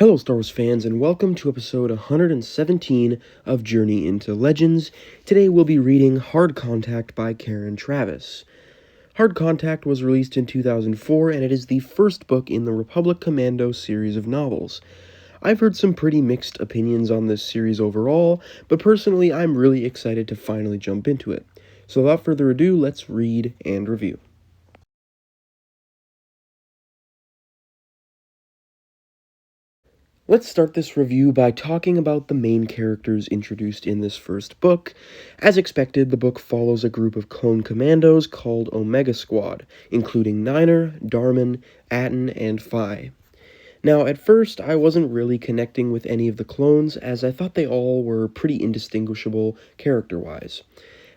Hello, Star Wars fans, and welcome to episode 117 of Journey into Legends. Today we'll be reading Hard Contact by Karen Traviss. Hard Contact was released in 2004, and it is the first book in the Republic Commando series of novels. I've heard some pretty mixed opinions on this series overall, but personally I'm really excited to finally jump into it. So without further ado, let's read and review. Let's start this review by talking about the main characters introduced in this first book. As expected, the book follows a group of clone commandos called Omega Squad, including Niner, Darman, Atten, and Phi. Now, at first, I wasn't really connecting with any of the clones, as I thought they all were pretty indistinguishable character-wise.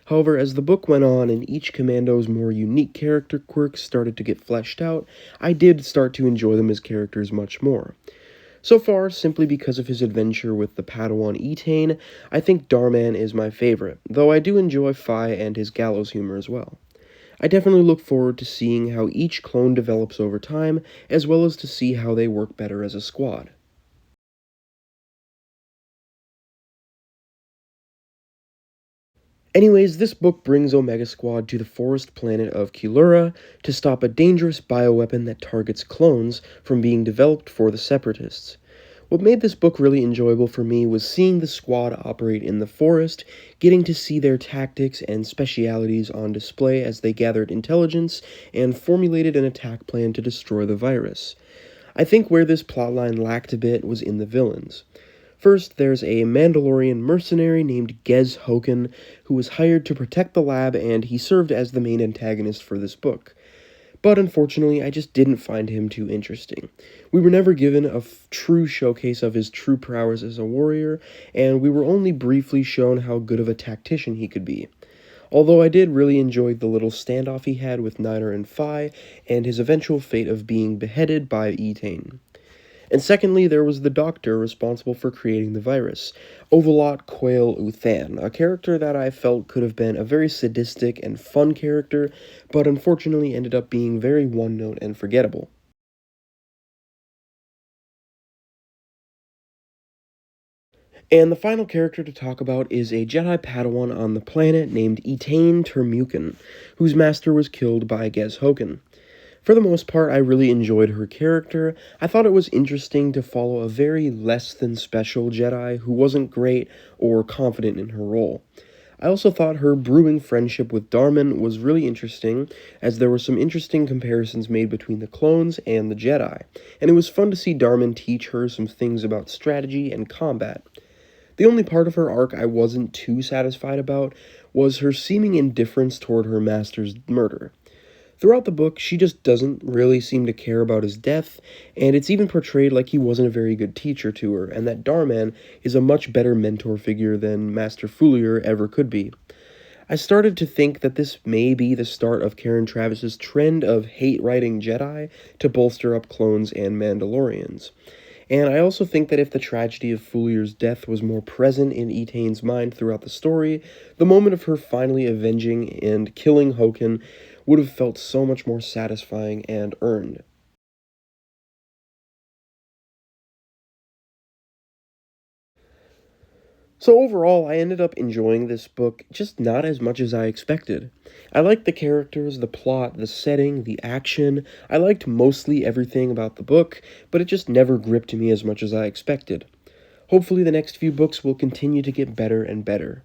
However, as the book went on and each commando's more unique character quirks started to get fleshed out, I did start to enjoy them as characters much more. So far, simply because of his adventure with the Padawan Ep.117, I think Darman is my favorite, though I do enjoy Phi and his gallows humor as well. I definitely look forward to seeing how each clone develops over time, as well as to see how they work better as a squad. Anyways, this book brings Omega Squad to the forest planet of Qiilura to stop a dangerous bioweapon that targets clones from being developed for the Separatists. What made this book really enjoyable for me was seeing the squad operate in the forest, getting to see their tactics and specialities on display as they gathered intelligence and formulated an attack plan to destroy the virus. I think where this plotline lacked a bit was in the villains. First, there's a Mandalorian mercenary named Gez Hoken, who was hired to protect the lab, and he served as the main antagonist for this book. But unfortunately, I just didn't find him too interesting. We were never given a true showcase of his true prowess as a warrior, and we were only briefly shown how good of a tactician he could be. Although I did really enjoy the little standoff he had with Niner and Phi, and his eventual fate of being beheaded by Etain. And secondly, there was the doctor responsible for creating the virus, Ovalot Quail Uthan, a character that I felt could have been a very sadistic and fun character, but unfortunately ended up being very one-note and forgettable. And the final character to talk about is a Jedi Padawan on the planet named Etain Termukin, whose master was killed by Gez Hoken. For the most part, I really enjoyed her character. I thought it was interesting to follow a very less-than-special Jedi who wasn't great or confident in her role. I also thought her brewing friendship with Darman was really interesting, as there were some interesting comparisons made between the clones and the Jedi, and it was fun to see Darman teach her some things about strategy and combat. The only part of her arc I wasn't too satisfied about was her seeming indifference toward her master's murder. Throughout the book, she just doesn't really seem to care about his death, and it's even portrayed like he wasn't a very good teacher to her, and that Darman is a much better mentor figure than Master Fulier ever could be. I started to think that this may be the start of Karen Traviss's trend of hate-writing Jedi to bolster up clones and Mandalorians. And I also think that if the tragedy of Fulier's death was more present in Etain's mind throughout the story, the moment of her finally avenging and killing Hoken would have felt so much more satisfying and earned. So overall, I ended up enjoying this book, just not as much as I expected. I liked the characters, the plot, the setting, the action. I liked mostly everything about the book, but it just never gripped me as much as I expected. Hopefully the next few books will continue to get better and better.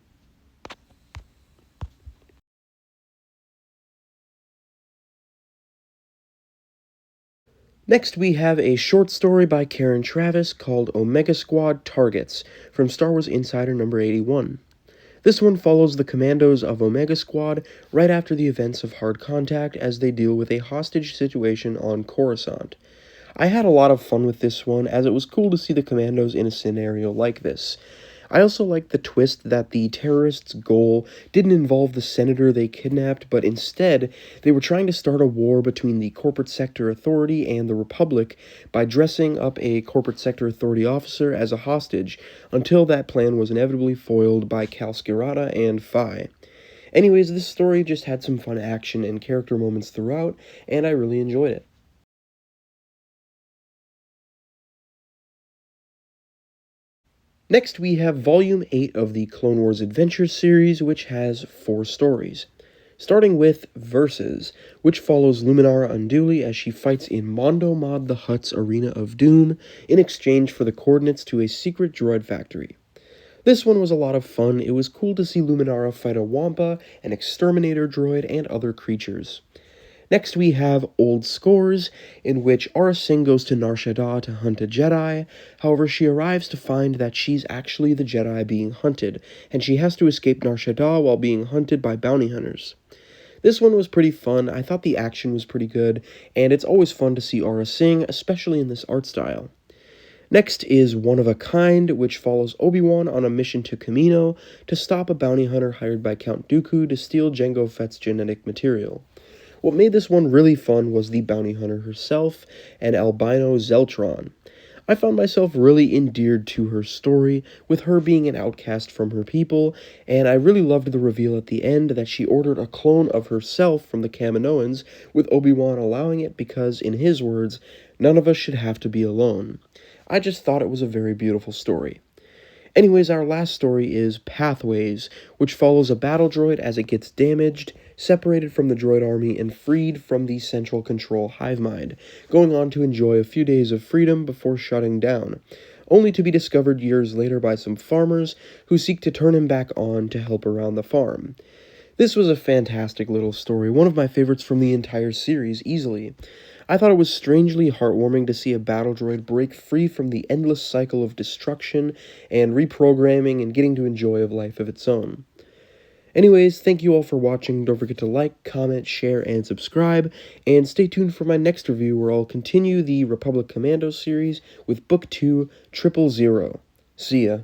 Next, we have a short story by Karen Traviss called Omega Squad Targets from Star Wars Insider number 81. This one follows the commandos of Omega Squad right after the events of Hard Contact as they deal with a hostage situation on Coruscant. I had a lot of fun with this one, as it was cool to see the commandos in a scenario like this. I also liked the twist that the terrorists' goal didn't involve the senator they kidnapped, but instead, they were trying to start a war between the Corporate Sector Authority and the Republic by dressing up a Corporate Sector Authority officer as a hostage, until that plan was inevitably foiled by Qiilura and Phi. Anyways, this story just had some fun action and character moments throughout, and I really enjoyed it. Next, we have Volume 8 of the Clone Wars Adventures series, which has 4 stories. Starting with Versus, which follows Luminara Unduli as she fights in Mondo Mod the Hutt's Arena of Doom in exchange for the coordinates to a secret droid factory. This one was a lot of fun. It was cool to see Luminara fight a Wampa, an exterminator droid, and other creatures. Next we have Old Scores, in which Aura Singh goes to Nar Shaddaa to hunt a Jedi. However, she arrives to find that she's actually the Jedi being hunted, and she has to escape Nar Shaddaa while being hunted by bounty hunters. This one was pretty fun. I thought the action was pretty good, and it's always fun to see Aura Singh, especially in this art style. Next is One of a Kind, which follows Obi-Wan on a mission to Commando to stop a bounty hunter hired by Count Dooku to steal Jango Fett's genetic material. What made this one really fun was the bounty hunter herself, an albino Zeltron. I found myself really endeared to her story, with her being an outcast from her people, and I really loved the reveal at the end that she ordered a clone of herself from the Kaminoans, with Obi-Wan allowing it because, in his words, none of us should have to be alone. I just thought it was a very beautiful story. Anyways, our last story is Pathways, which follows a battle droid as it gets damaged, separated from the droid army, and freed from the central control hive mind, going on to enjoy a few days of freedom before shutting down, only to be discovered years later by some farmers who seek to turn him back on to help around the farm. This was a fantastic little story, one of my favorites from the entire series, easily. I thought it was strangely heartwarming to see a battle droid break free from the endless cycle of destruction and reprogramming and getting to enjoy a life of its own. Anyways, thank you all for watching. Don't forget to like, comment, share, and subscribe, and stay tuned for my next review where I'll continue the Republic Commando series with Book 2, 000. See ya.